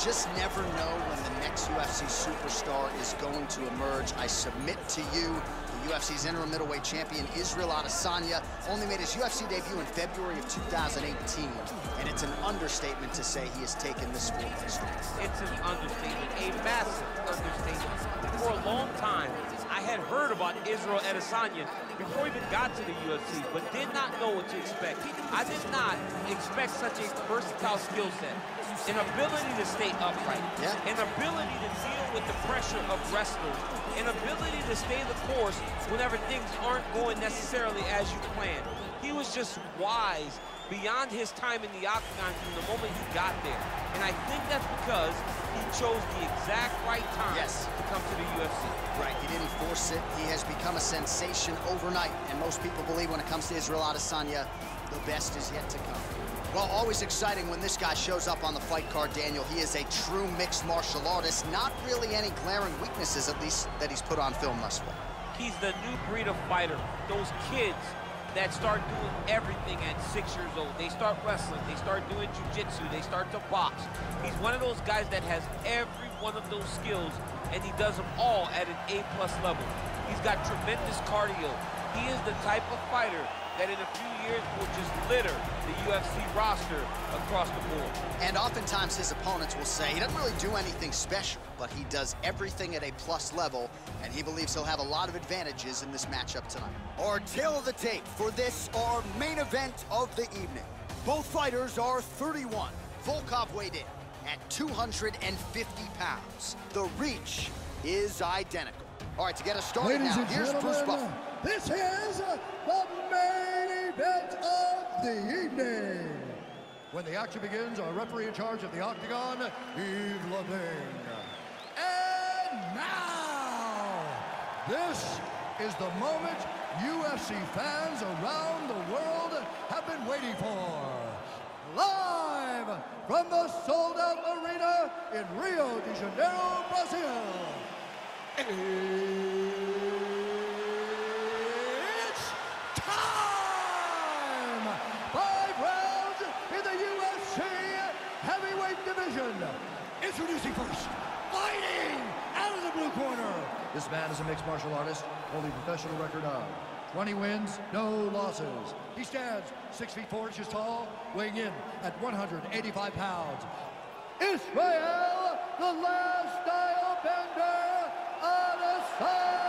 just never know when the next UFC superstar is going to emerge. I submit to you, the UFC's interim middleweight champion, Israel Adesanya, only made his UFC debut in February of 2018. And it's an understatement to say he has taken the sport by storm. It's an understatement, a massive understatement. For a long time, I had heard about Israel Adesanya before he even got to the UFC, but did not know what to expect. I did not expect such a versatile skill set. An ability to stay upright, an ability to deal with the pressure of wrestlers, an ability to stay the course whenever things aren't going necessarily as you planned. He was just wise beyond his time in the octagon from the moment he got there. And I think that's because he chose the exact right time to come to the UFC. Right, he didn't force it. He has become a sensation overnight. And most people believe when it comes to Israel Adesanya, the best is yet to come. Well, always exciting when this guy shows up on the fight card, Daniel. He is a true mixed martial artist. Not really any glaring weaknesses, at least, that he's put on film thus far. He's the new breed of fighter. Those kids that start doing everything at 6 years old. They start wrestling, they start doing jiu-jitsu, they start to box. He's one of those guys that has every one of those skills, and he does them all at an A+ level. He's got tremendous cardio. He is the type of fighter that in a few years will just litter the UFC roster across the board. And oftentimes his opponents will say he doesn't really do anything special, but he does everything at a plus level, and he believes he'll have a lot of advantages in this matchup tonight. Our tail of the tape for this, our main event of the evening. Both fighters are 31. Volkov weighed in at 250 pounds. The reach is identical. All right, to get us started now, here's Bruce Buffer. This is the main event of the evening. When the action begins, our referee in charge of the octagon, Yves Lavigne. And now, this is the moment UFC fans around the world have been waiting for. Live from the sold-out arena in Rio de Janeiro, Brazil. It's time! 5 rounds in the UFC heavyweight division. Introducing first, fighting out of the blue corner. This man is a mixed martial artist, holding a professional record of 20 wins, no losses. He stands 6 feet 4 inches tall, weighing in at 185 pounds. Israel, the last style bender, Adesanya!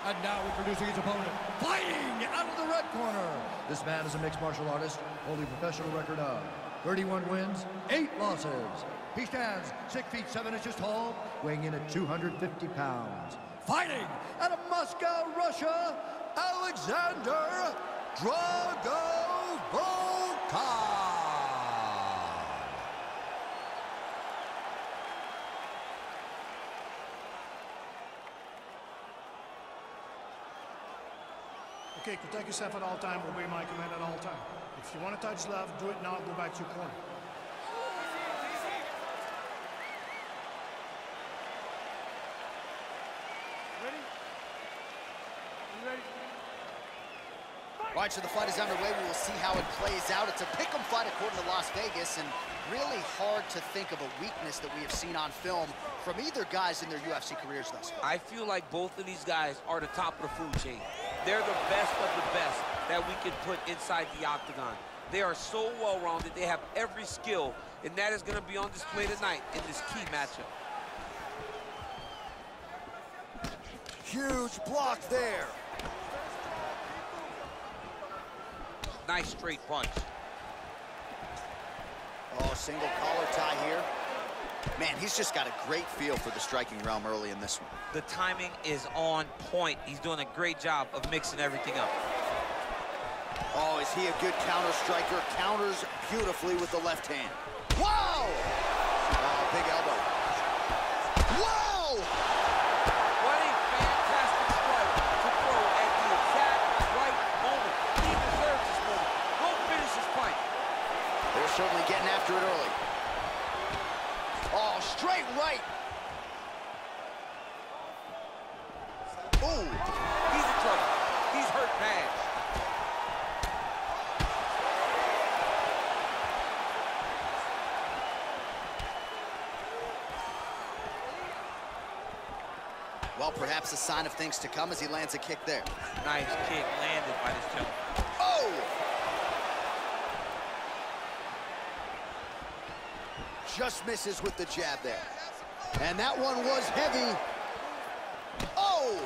And now introducing his opponent, fighting out of the red corner. This man is a mixed martial artist, holding a professional record of 31 wins, 8 losses. He stands 6 feet 7 inches tall, weighing in at 250 pounds. Fighting out of Moscow, Russia, Alexander Drago Volkov. Okay, protect yourself at all time, obey my command at all time. If you want to touch left, do it now, go back to your corner. Ready? You ready? All right, so the fight is underway. We will see how it plays out. It's a pick'em fight according to Las Vegas, and really hard to think of a weakness that we have seen on film from either guys in their UFC careers thus far. I feel like both of these guys are the top of the food chain. They're the best of the best that we can put inside the octagon. They are so well-rounded. They have every skill, and that is going to be on display tonight in this key matchup. Huge block there. Nice straight punch. Oh, single collar tie here. Man, he's just got a great feel for the striking realm early in this one. The timing is on point. He's doing a great job of mixing everything up. Oh, is he a good counter striker? Counters beautifully with the left hand. Whoa! Oh, big elbow. Whoa! What a fantastic strike to throw at the exact right moment. He deserves this moment. Go finish this fight. They're certainly getting after it early. Oh, straight right. Ooh. He's in trouble. He's hurt bad. Well, perhaps a sign of things to come as he lands a kick there. Nice kick landed by this gentleman. Oh! Just misses with the jab there. And that one was heavy. Oh!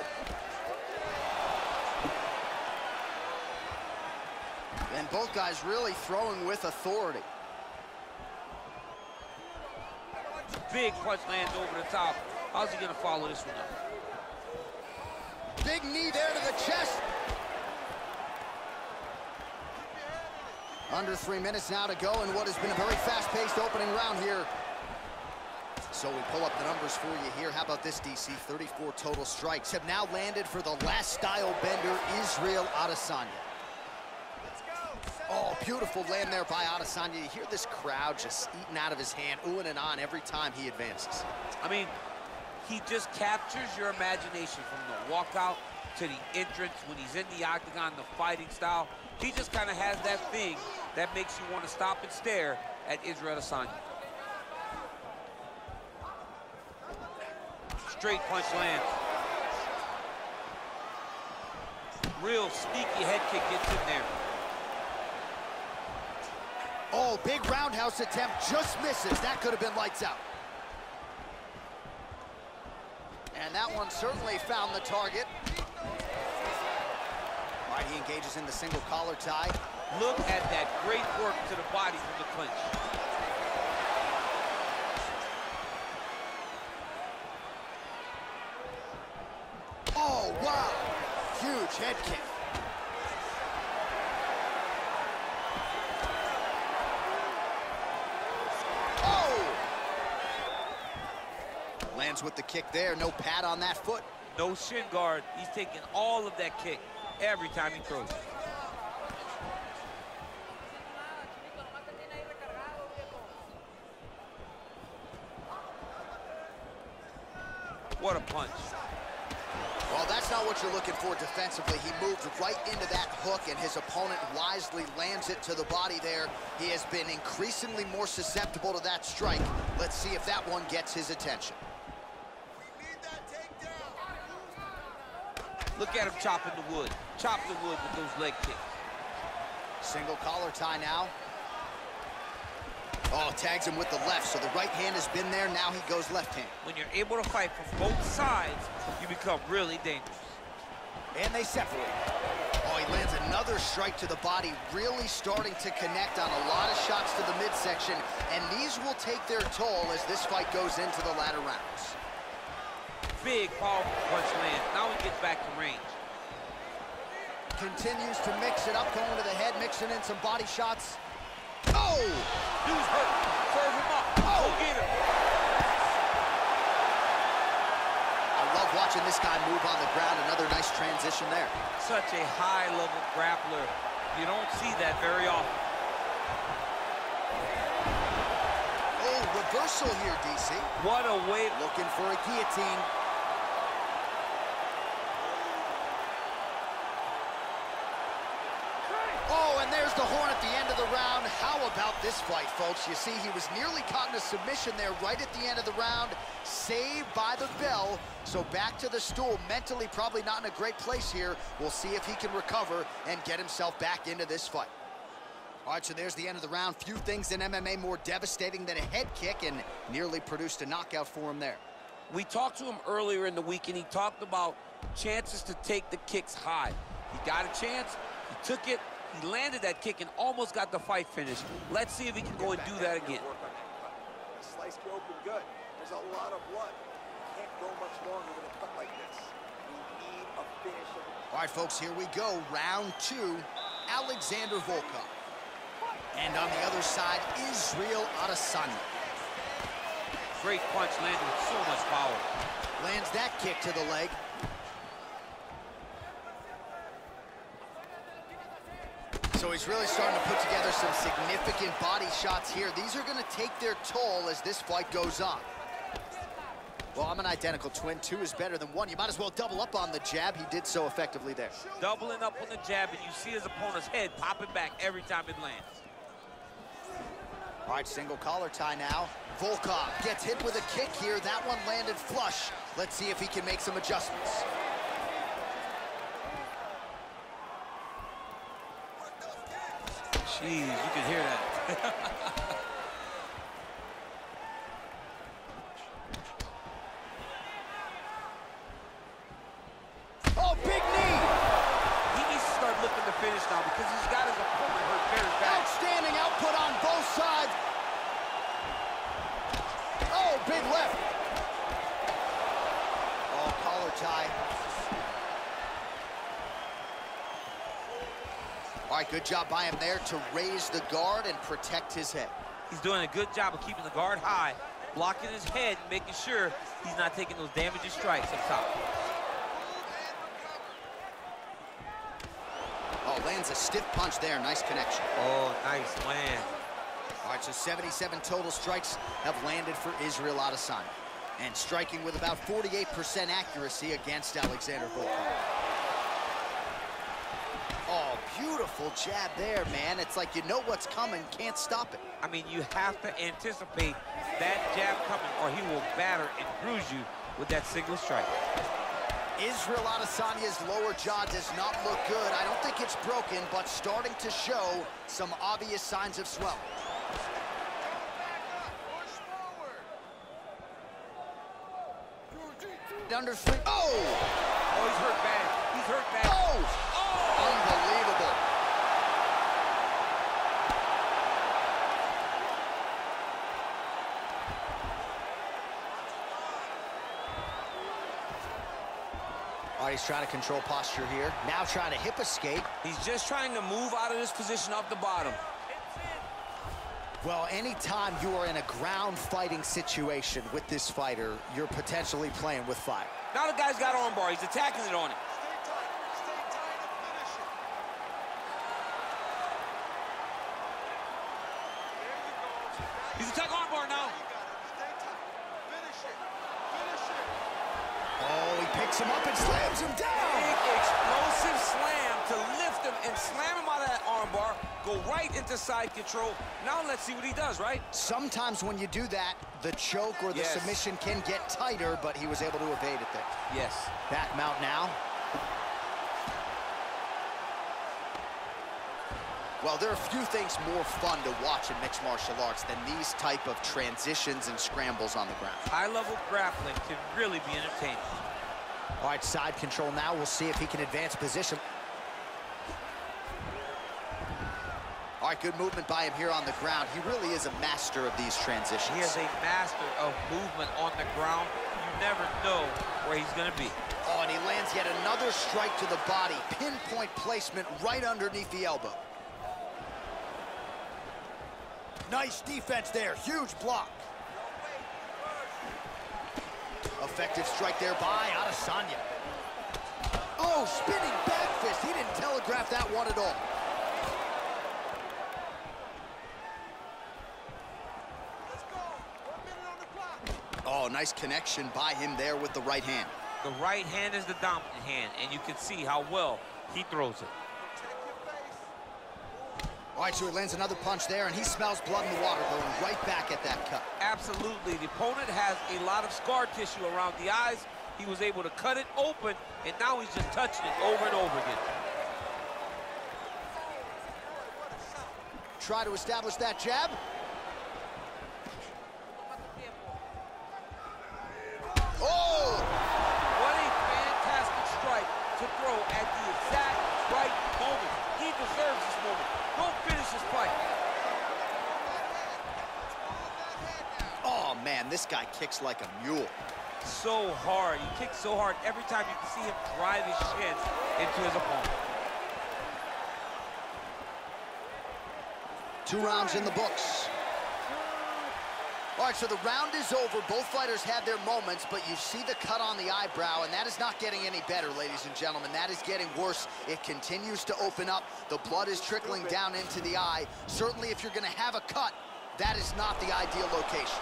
And both guys really throwing with authority. Big punch lands over the top. How's he gonna follow this one up? Big knee there to the chest. Under 3 minutes now to go in what has been a very fast-paced opening round here. So we pull up the numbers for you here. How about this, DC? 34 total strikes have now landed for the last style bender, Israel Adesanya. Oh, beautiful land there by Adesanya. You hear this crowd just eating out of his hand, oohing and on every time he advances. I mean, he just captures your imagination from the walkout to the entrance when he's in the octagon, the fighting style. He just kind of has that thing that makes you want to stop and stare at Israel Adesanya. Straight punch lands. Real sneaky head kick gets in there. Oh, big roundhouse attempt, just misses. That could have been lights out. And that one certainly found the target. All right, he engages in the single collar tie. Look at that great work to the body from the clinch. Oh, wow. Huge head kick. Lands with the kick there, no pad on that foot. No shin guard. He's taking all of that kick every time he throws it. What a punch. Well, that's not what you're looking for defensively. He moved right into that hook, and his opponent wisely lands it to the body there. He has been increasingly more susceptible to that strike. Let's see if that one gets his attention. Look at him chopping the wood. Chop the wood with those leg kicks. Single collar tie now. Oh, tags him with the left, so the right hand has been there. Now he goes left hand. When you're able to fight from both sides, you become really dangerous. And they separate. Oh, he lands another strike to the body, really starting to connect on a lot of shots to the midsection, and these will take their toll as this fight goes into the latter rounds. Big, powerful punch land. Now he gets back to range. Continues to mix it up, going to the head, mixing in some body shots. Oh! Dude's hurt. Serve him up. Oh, get him. I love watching this guy move on the ground. Another nice transition there. Such a high-level grappler. You don't see that very often. Oh, reversal here, DC. What a way. Looking for a guillotine. Oh, and there's the horn at the end of the round. How about this fight, folks? You see, he was nearly caught in a submission there right at the end of the round. Saved by the bell. So back to the stool. Mentally probably not in a great place here. We'll see if he can recover and get himself back into this fight. All right, so there's the end of the round. Few things in MMA more devastating than a head kick, and nearly produced a knockout for him there. We talked to him earlier in the week, and he talked about chances to take the kicks high. He got a chance. He took it. He landed that kick and almost got the fight finished. Let's see if he can go and do that again. Sliced you open good. There's a lot of blood. Can't go much longer with a cut like this. You need a finish. All right, folks, here we go. Round 2, Alexander Volkov. And on the other side, Israel Adesanya. Great punch landed with so much power. Lands that kick to the leg. So he's really starting to put together some significant body shots here. These are going to take their toll as this fight goes on. Well, I'm an identical twin. 2 is better than 1. You might as well double up on the jab. He did so effectively there. Doubling up on the jab, and you see his opponent's head popping back every time it lands. All right, single collar tie now. Volkov gets hit with a kick here. That one landed flush. Let's see if he can make some adjustments. Jeez, you can hear that. Oh, big knee! He needs to start looking to finish now because he's got his opponent hurt very bad. Outstanding output on both sides. Oh, big left. Oh, collar tie. All right, good job by him there to raise the guard and protect his head. He's doing a good job of keeping the guard high, blocking his head, making sure he's not taking those damaging strikes up top. Oh, lands a stiff punch there. Nice connection. Oh, nice land. All right, so 77 total strikes have landed for Israel Adesanya. And striking with about 48% accuracy against Alexander Volkov. Oh, beautiful jab there, man. It's like you know what's coming, can't stop it. I mean, you have to anticipate that jab coming or he will batter and bruise you with that single strike. Israel Adesanya's lower jaw does not look good. I don't think it's broken, but starting to show some obvious signs of swelling. Under three. Oh! Oh, he's hurt bad. He's hurt bad. Oh! Unbelievable. All right, he's trying to control posture here. Now trying to hip escape. He's just trying to move out of this position off the bottom. Well, anytime you are in a ground fighting situation with this fighter, you're potentially playing with fire. Now the guy's got armbar. He's attacking it on him. He's attacking armbar now. Oh, he picks him up and slams him down. Big explosive slam to lift him and slam him out of that armbar. Go right into side control. Now let's see what he does, right? Sometimes when you do that, the choke or the submission can get tighter, but he was able to evade it there. Yes. Back mount now. Well, there are a few things more fun to watch in mixed martial arts than these type of transitions and scrambles on the ground. High-level grappling can really be entertaining. All right, side control now. We'll see if he can advance position. All right, good movement by him here on the ground. He really is a master of these transitions. He is a master of movement on the ground. You never know where he's going to be. Oh, and he lands yet another strike to the body. Pinpoint placement right underneath the elbow. Nice defense there. Huge block. Effective strike there by Adesanya. Oh, spinning back fist. He didn't telegraph that one at all. Oh, nice connection by him there with the right hand. The right hand is the dominant hand, and you can see how well he throws it. All right, so he lands another punch there, and he smells blood in the water, going right back at that cut. Absolutely. The opponent has a lot of scar tissue around the eyes. He was able to cut it open, and now he's just touching it over and over again. Try to establish that jab. Oh! What a fantastic strike to throw at the exact right moment. He deserves this moment. Don't finish this fight. Oh, man, this guy kicks like a mule. So hard. He kicks so hard. Every time you can see him drive his shins into his opponent. 2 rounds in the books. All right, so the round is over. Both fighters had their moments, but you see the cut on the eyebrow, and that is not getting any better, ladies and gentlemen. That is getting worse. It continues to open up. The blood is trickling down into the eye. Certainly, if you're going to have a cut, that is not the ideal location.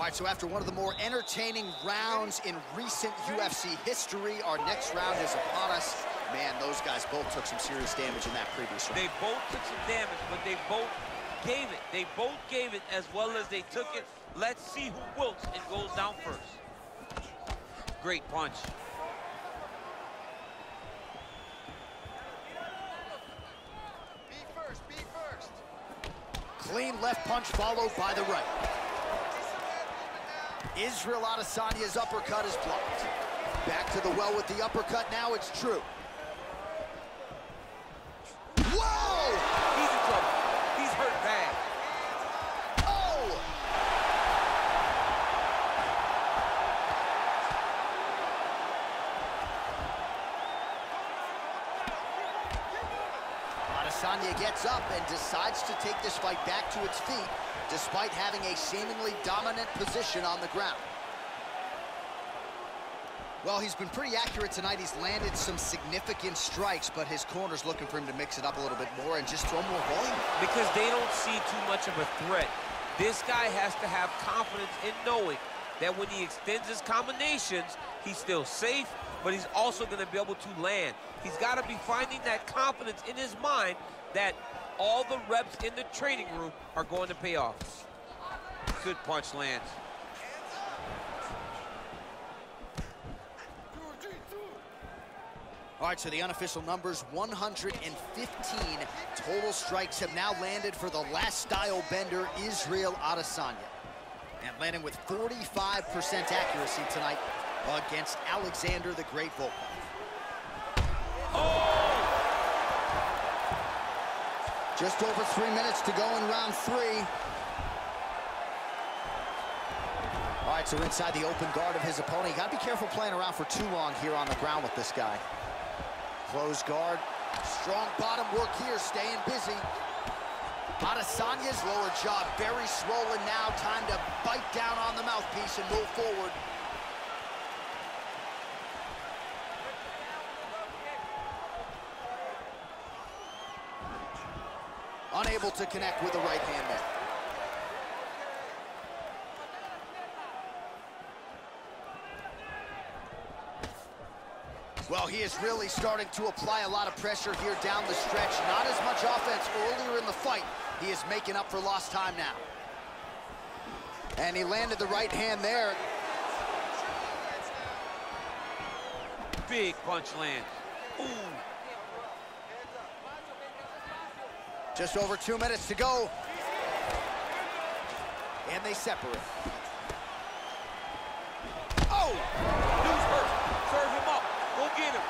right, so after one of the more entertaining rounds in recent UFC history, our next round is upon us. Man, those guys both took some serious damage in that previous round. They both took some damage, but they both gave it. They both gave it as well as they took it. Let's see who wilts and goes down first. Great punch. Be first, be first. Clean left punch followed by the right. Israel Adesanya's uppercut is blocked. Back to the well with the uppercut, now it's true. Whoa! He's in trouble. He's hurt bad. Oh! Adesanya gets up and decides to take this fight back to its feet, despite having a seemingly dominant position on the ground. Well, he's been pretty accurate tonight. He's landed some significant strikes, but his corner's looking for him to mix it up a little bit more and just throw more volume. Because they don't see too much of a threat. This guy has to have confidence in knowing that when he extends his combinations, he's still safe, but he's also going to be able to land. He's got to be finding that confidence in his mind that all the reps in the training room are going to pay off. Good punch lands. All right, so the unofficial numbers, 115 total strikes have now landed for the last style bender, Israel Adesanya. And landing with 45% accuracy tonight against Alexander the Great Volkov. Oh! Just over 3 minutes to go in round 3. All right, so inside the open guard of his opponent. You gotta be careful playing around for too long here on the ground with this guy. Close guard, strong bottom work here, staying busy. Adesanya's lower jaw very swollen now. Time to bite down on the mouthpiece and move forward. Unable to connect with the right hand there. Well, he is really starting to apply a lot of pressure here down the stretch. Not as much offense earlier in the fight. He is making up for lost time now. And he landed the right hand there. Big punch lands. Ooh. Just over 2 minutes to go. And they separate. Oh! News first. Serve him up. Go get him.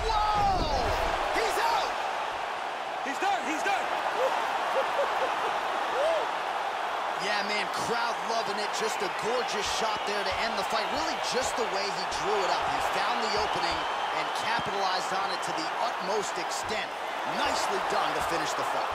Whoa! He's out! He's done. He's done. Yeah, man, crowd loving it. Just a gorgeous shot there to end the fight. Really just the way he drew it up. He found the opening and capitalized on it to the utmost extent. Nicely done to finish the fight.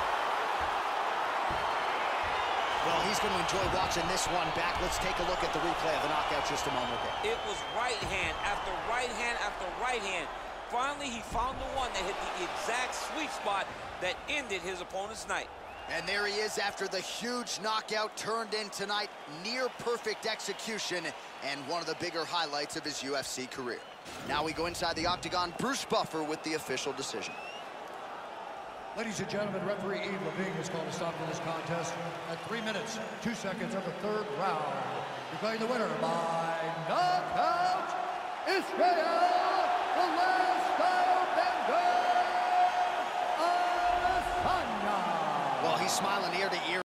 Well, he's going to enjoy watching this one back. Let's take a look at the replay of the knockout just a moment ago. It was right hand after right hand after right hand. Finally, he found the one that hit the exact sweet spot that ended his opponent's night. And there he is after the huge knockout turned in tonight. Near perfect execution and one of the bigger highlights of his UFC career. Now we go inside the octagon. Bruce Buffer with the official decision. Ladies and gentlemen, referee Yves Levine has called a stop to this contest at 3 minutes, 2 seconds of the third round. Declaring the winner by knockout, Israel